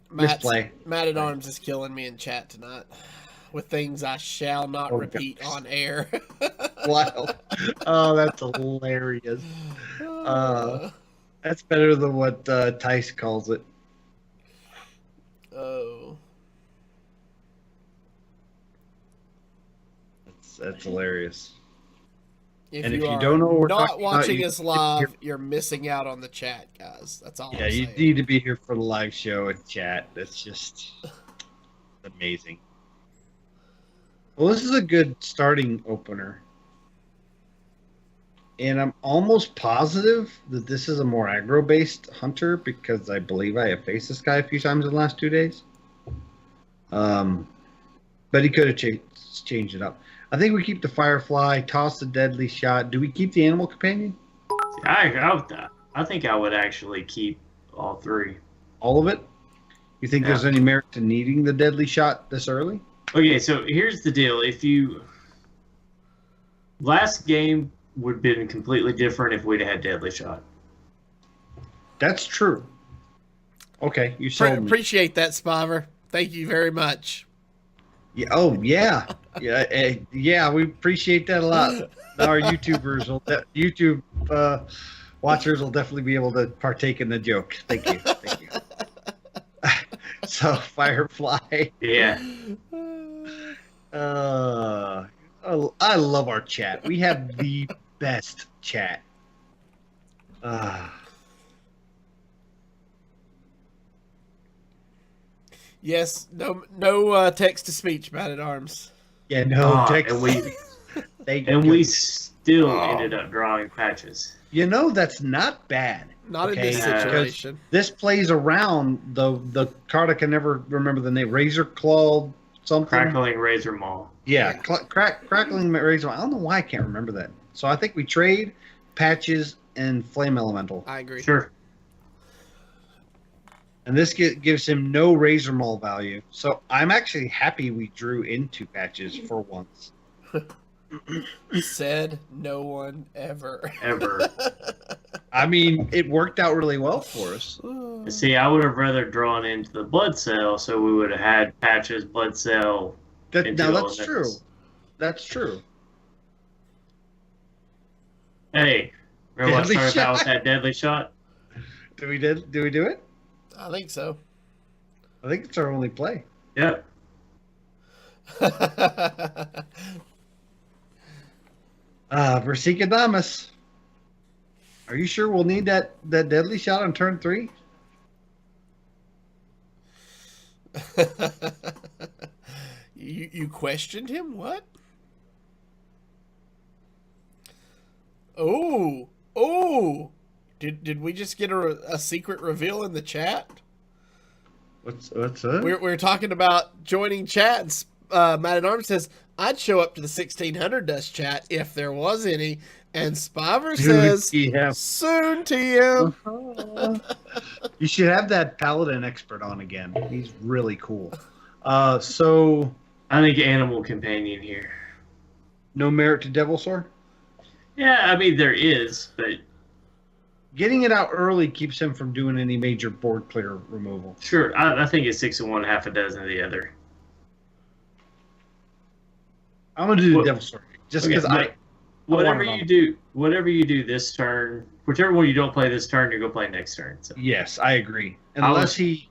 Matt's, Misplay. Matt at Arms is killing me in chat tonight with things I shall not Oh, repeat gosh. on air. Wow. Oh, that's hilarious. That's better than what Tice calls it. Oh. That's hilarious. If And you if you are don't know what we're not talking about, watching you us need to be here. live, you're missing out on the chat, guys. That's all Yeah, I'm you saying. need to be here for the live show and chat. That's just amazing. Well, this is a good starting opener. And I'm almost positive that this is a more aggro-based hunter because I believe I have faced this guy a few times in the last 2 days. But he could have changed it up. I think we keep the Firefly, toss the Deadly Shot. Do we keep the Animal Companion? I think I would actually keep all three. All of it? You think Yeah. there's any merit to needing the Deadly Shot this early? Okay, so here's the deal. Last game would have been completely different if we'd had Deadly Shot. That's true. Okay, you sold me. Appreciate that, Spiver. Thank you very much. Yeah, oh, yeah. Yeah, we appreciate that a lot. Our YouTube watchers will definitely be able to partake in the joke. Thank you. So, Firefly. Yeah. I love our chat. We have the best chat. Yes, no text to speech, Matt at Arms. Yeah, no text. We still ended up drawing patches. You know, that's not bad. Not in this situation. This plays around the card I can never remember the name. Razor Claw something. Crackling Razor Maw. Yeah, Crackling Razor Maw. I don't know why I can't remember that. So I think we trade patches and Flame Elemental. I agree. Sure. And this gives him no Razor Maul value. So I'm actually happy we drew into patches for once. Said no one ever. Ever. I mean, it worked out really well for us. See, I would have rather drawn into the Blood Cell, so we would have had patches, Blood Cell. Now that's true. That's true. Hey, remember what I started out with that Deadly Shot? Do we do it? I think so. I think it's our only play. Yep. Versicadamus. Are you sure we'll need that Deadly Shot on turn 3? You questioned him? What? Oh! Did we just get a secret reveal in the chat? What's that? We're talking about joining chat. Matt at Arms says I'd show up to the 1600 Dust chat if there was any, and Spiver says soon TM. You should have that Paladin expert on again. He's really cool. So I think Animal Companion here. No merit to Devilsaur? Yeah, I mean there is, but getting it out early keeps him from doing any major board clear removal. Sure, I think it's 6 of one, half a dozen of the other. I'm gonna do the Devilsaur just because whatever you do this turn, whichever one you don't play this turn, you're gonna play next turn. So. Yes, I agree. Unless he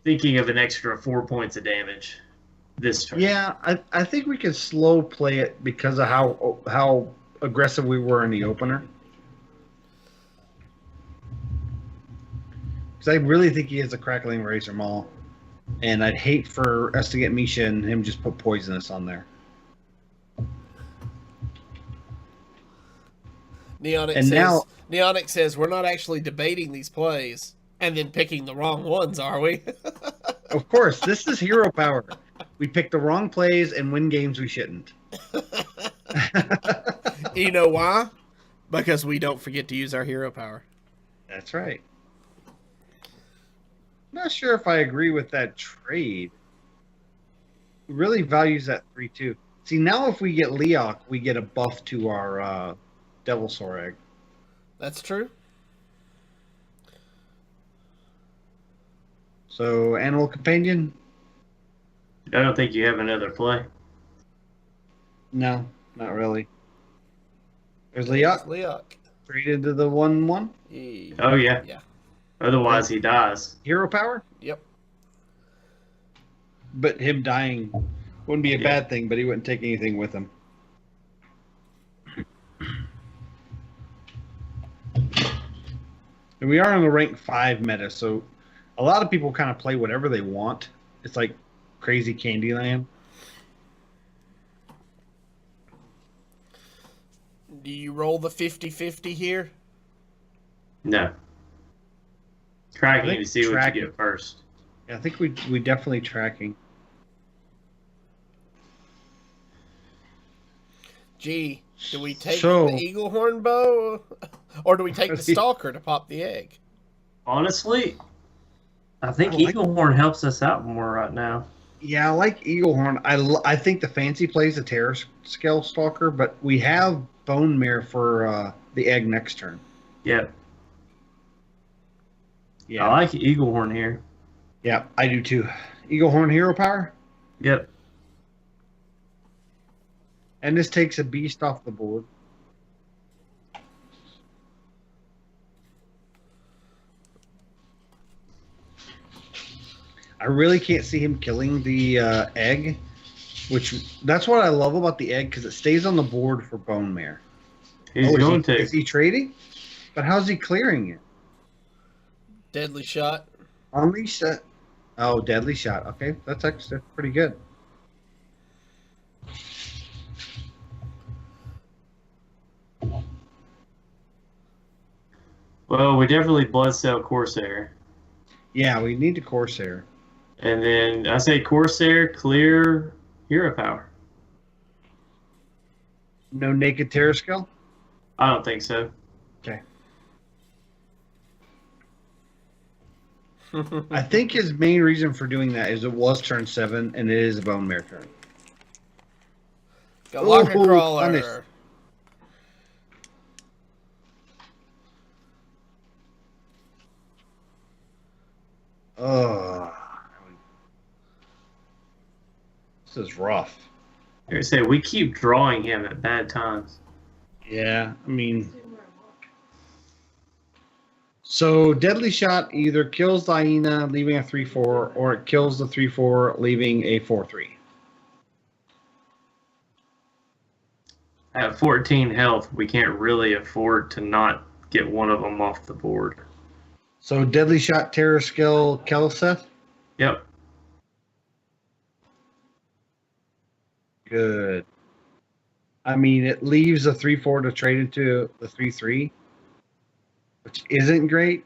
thinking of an extra 4 points of damage this turn. Yeah, I think we can slow play it because of how aggressive we were in the opener. Because I really think he has a Crackling Razor Maul, and I'd hate for us to get Misha and him just put Poisonous on there. Neonic says we're not actually debating these plays and then picking the wrong ones, are we? Of course, this is hero power. We pick the wrong plays and win games we shouldn't. You know why? Because we don't forget to use our hero power. That's right. Not sure if I agree with that trade. He really values that 3/2. See, now if we get Leok, we get a buff to our Devilsaur Egg. That's true. So animal companion? I don't think you have another play. No, not really. There's There's Leok. Leok. Straight into the 1/1. Oh yeah. Yeah. Otherwise, he dies. Hero power? Yep. But him dying wouldn't be a Yeah. bad thing, but he wouldn't take anything with him. And we are in the rank 5 meta, so a lot of people kind of play whatever they want. It's like crazy Candyland. Do you roll the 50-50 here? No. Tracking to see what you get first. Yeah, I think we definitely tracking. Gee, do we take So- the eagle horn bow, or do we take the stalker to pop the egg? Honestly, I think I like- Eaglehorn helps us out more right now. Yeah, I like Eaglehorn. I think the fancy plays a Terror Scale Stalker, but we have Bone Mare for the egg next turn. Yep. Yeah, I like Eaglehorn here. yeah, I do too. Eaglehorn hero power, Yep. and this takes a beast off the board. I really can't see him killing the egg, that's what I love about the egg because it stays on the board for Bone Mare. He's going to. Is he trading? But how's he clearing it? Deadly shot. Unleash that. Oh, deadly shot. Okay, that's pretty good. Well, we definitely Bloodcell Corsair. Yeah, we need the Corsair. And then I say Corsair, clear hero power. No naked Terror Skull? I don't think so. Okay. I think his main reason for doing that is it was turn 7 and it is a Bone Mare turn. Galaka Ooh, Crawler. punished. Oh, this is rough. Like I say, we keep drawing him at bad times. Yeah, I mean, so deadly shot either kills the hyena, leaving a 3/4, or it kills the 3/4, leaving a 4/3. At 14 health, we can't really afford to not get one of them off the board. So deadly shot, terror skill, Keleseth. Yep. Good. I mean, it leaves a 3/4 to trade into the 3/3, which isn't great,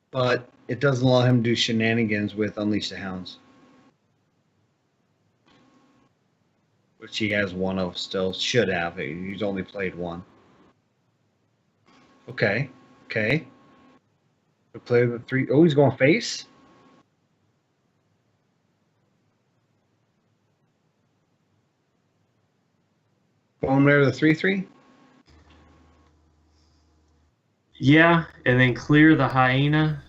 but it doesn't allow him to do shenanigans with Unleash the Hounds, which he has one of still. Should have. He's only played one. Okay. Okay. We play the 3. Oh, he's going face. Bone Mare the 3/3. Yeah, and then clear the hyena.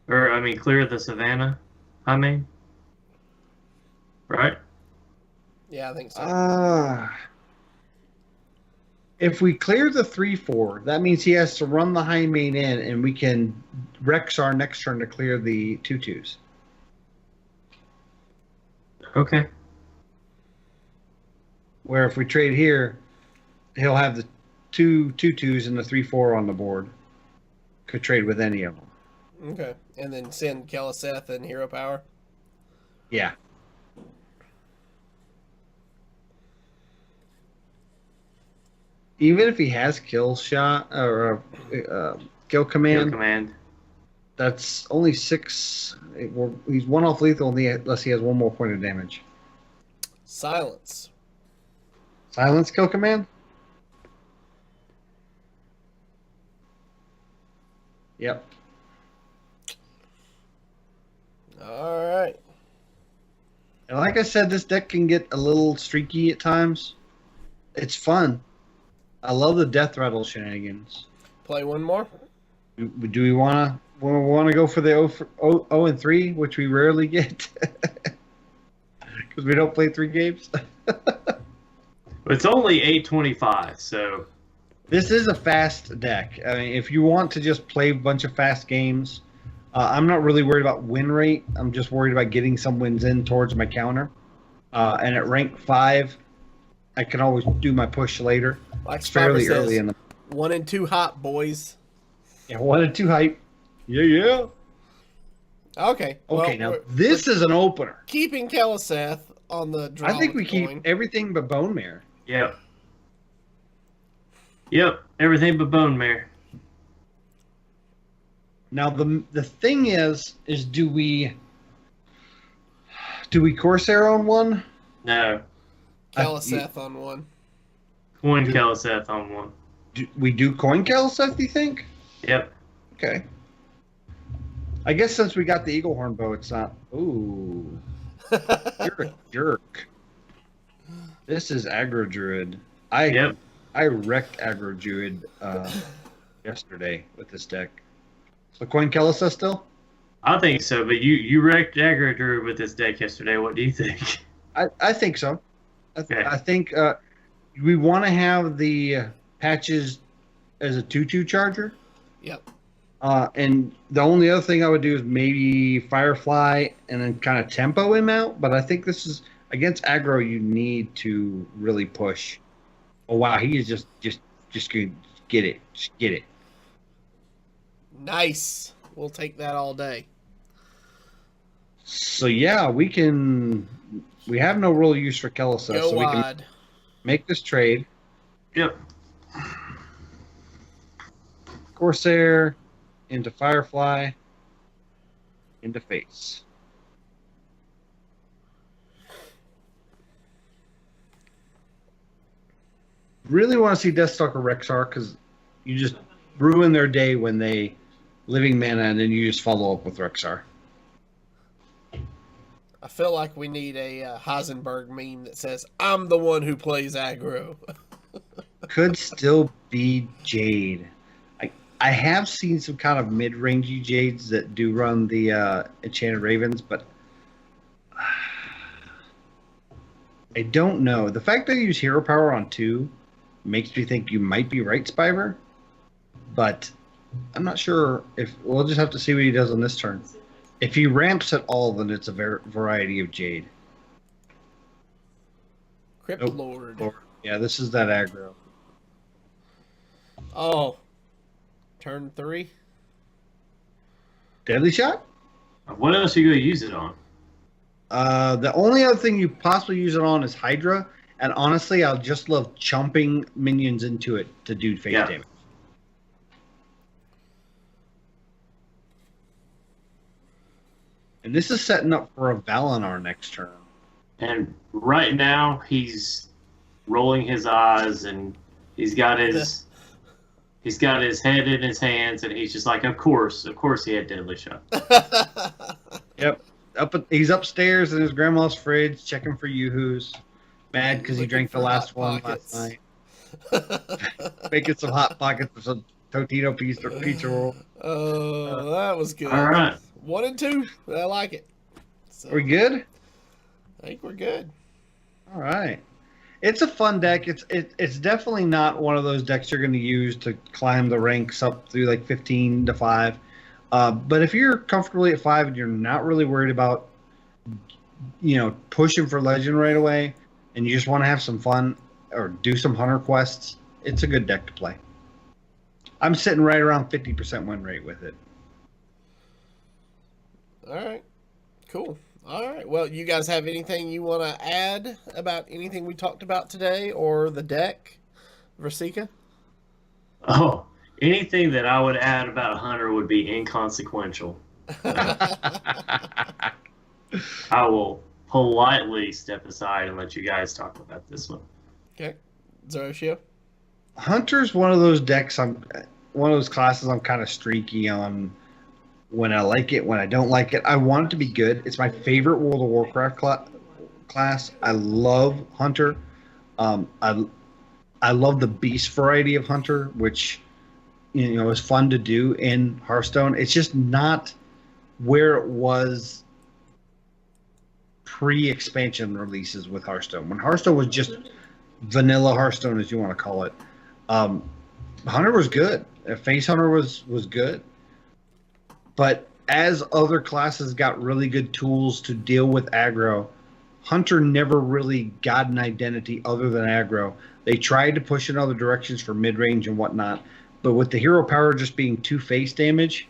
Or, I mean, clear the savannah. Right? Yeah, I think so. If we clear the 3/4, that means he has to run the high main in, and we can Rexar next turn to clear the 2/2s. Okay. Where if we trade here, he'll have the 2/2s and the 3/4 on the board. Could trade with any of them. Okay. And then send Keleseth and hero power. Yeah. Even if he has kill shot or kill command, Kill command. that's only 6. He's 1 off lethal unless he has 1 more point of damage. Silence. Silence kill command? Yep. All right. And like I said, this deck can get a little streaky at times. It's fun. I love the death rattle shenanigans. Play one more. Do we want to want to go for the 0-3, which we rarely get because we don't play 3 games. It's only 825, so this is a fast deck. I mean, if you want to just play a bunch of fast games, I'm not really worried about win rate. I'm just worried about getting some wins in towards my counter. And at rank 5, I can always do my push later. Like it's fairly says, early in the 1 and 2 hot, boys. Yeah, 1 and 2 hype. Yeah. Okay. Okay, now this is an opener. Keeping Keliseth on the draw. I think we keep everything but Bone Mare. Yep. Yep, everything but Bone Mare. Now the thing is do we Corsair on one? No. Keliseth on one. Coin Keliseth on one. We do coin Keliseth, do you think? Yep. Okay. I guess since we got the Eagle Horn bow, it's not. Ooh. You're a jerk. This is Aggro Druid. I wrecked Aggro Druid yesterday with this deck. So coin Keliseth still? I think so, but you wrecked Aggro Druid with this deck yesterday. What do you think? I think so. Okay. I think we want to have the patches as a 2/2 charger. Yep. And the only other thing I would do is maybe Firefly and then kind of tempo him out. But I think this is against aggro. You need to really push. Oh wow, he is just going to get it. Just get it. Nice. We'll take that all day. So yeah, we have no real use for Keliseth, Go so we wide. can make this trade. Yep. Corsair into Firefly into face. Really want to see Deathstalker Rexar because you just ruin their day when they living mana and then you just follow up with Rexar. I feel like we need a Heisenberg meme that says, "I'm the one who plays aggro." Could still be Jade. I have seen some kind of mid-rangey Jades that do run the Enchanted Ravens, but I don't know. The fact that you use Hero Power on 2 makes me think you might be right, Spiver, but I'm not sure if we'll just have to see what he does on this turn. If he ramps at all, then it's a variety of Jade. Crypt Lord. Yeah, this is that aggro. Oh. Turn 3. Deadly Shot? What else are you going to use it on? The only other thing you possibly use it on is Hydra, and honestly, I'll just love chumping minions into it to do face damage. And this is setting up for a Valinor next turn. And right now, he's rolling his eyes, and he's got his head in his hands, and he's just like, of course he had Deadly Shot. Yep. He's upstairs in his grandma's fridge checking for yoo-hoos. Mad because he drank the last one last night. Making some hot pockets with some Totino pizza roll. Oh, that was good. All right. 1 and 2. I like it. So, Are we good? I think we're good. All right. It's a fun deck. It's definitely not one of those decks you're going to use to climb the ranks up through like 15 to 5. But if you're comfortably at 5 and you're not really worried about, pushing for Legend right away, and you just want to have some fun or do some Hunter quests, it's a good deck to play. I'm sitting right around 50% win rate with it. All right. Cool. All right. Well, you guys have anything you want to add about anything we talked about today or the deck, Versika? Oh, anything that I would add about Hunter would be inconsequential. I will politely step aside and let you guys talk about this one. Okay. Zoroshio? Hunter's one of those decks, one of those classes I'm kind of streaky on. When I like it, when I don't like it. I want it to be good. It's my favorite World of Warcraft class. I love Hunter. I love the beast variety of Hunter, which is fun to do in Hearthstone. It's just not where it was pre-expansion releases with Hearthstone. When Hearthstone was just vanilla Hearthstone, as you want to call it, Hunter was good. Face Hunter was good. But as other classes got really good tools to deal with aggro, Hunter never really got an identity other than aggro. They tried to push in other directions for mid-range and whatnot, but with the hero power just being 2 face damage,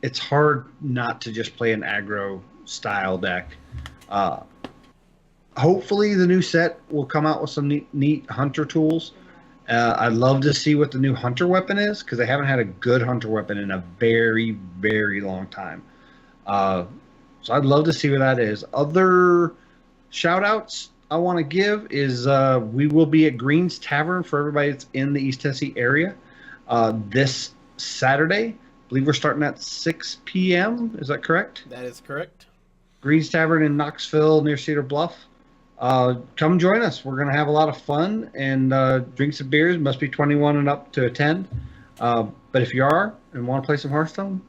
it's hard not to just play an aggro style deck. Hopefully the new set will come out with some neat Hunter tools. I'd love to see what the new Hunter weapon is, because they haven't had a good Hunter weapon in a very, very long time. So I'd love to see what that is. Other shout-outs I want to give is we will be at Green's Tavern for everybody that's in the East Tennessee area this Saturday. I believe we're starting at 6 p.m. Is that correct? That is correct. Green's Tavern in Knoxville near Cedar Bluff. Come join us. We're going to have a lot of fun and drink some beers. Must be 21 and up to attend. But if you are and want to play some Hearthstone,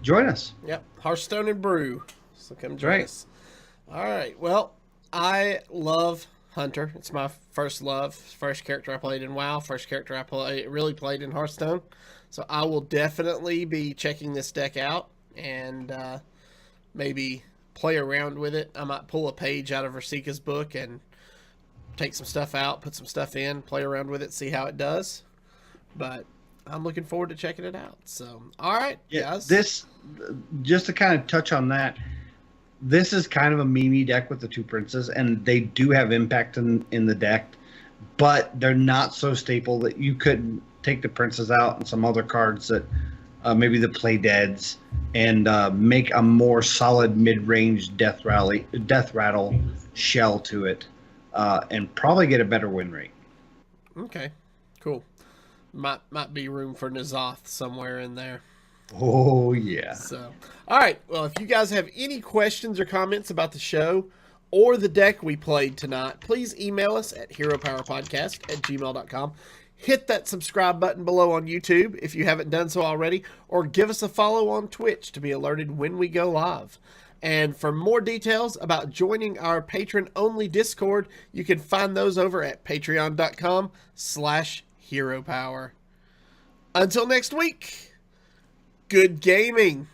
join us. Yep, Hearthstone and Brew. So come join us. All right. Well, I love Hunter. It's my first love. First character I played in WoW. First character I really played in Hearthstone. So I will definitely be checking this deck out and maybe play around with it. I might pull a page out of Rasika's book and take some stuff out, put some stuff in, play around with it, see how it does. But I'm looking forward to checking it out. So, all right, guys. This, just to kind of touch on that, this is kind of a meme deck with the 2 princes, and they do have impact in the deck, but they're not so staple that you could take the princes out and some other cards that maybe the play deads and make a more solid mid-range death rattle shell to it, and probably get a better win rate. Okay, cool. Might be room for N'Zoth somewhere in there. Oh yeah. So, all right. Well, if you guys have any questions or comments about the show or the deck we played tonight, please email us at heropowerpodcast@gmail.com. Hit that subscribe button below on YouTube if you haven't done so already, or give us a follow on Twitch to be alerted when we go live. And for more details about joining our patron-only Discord, you can find those over at patreon.com/heropower. Until next week, good gaming.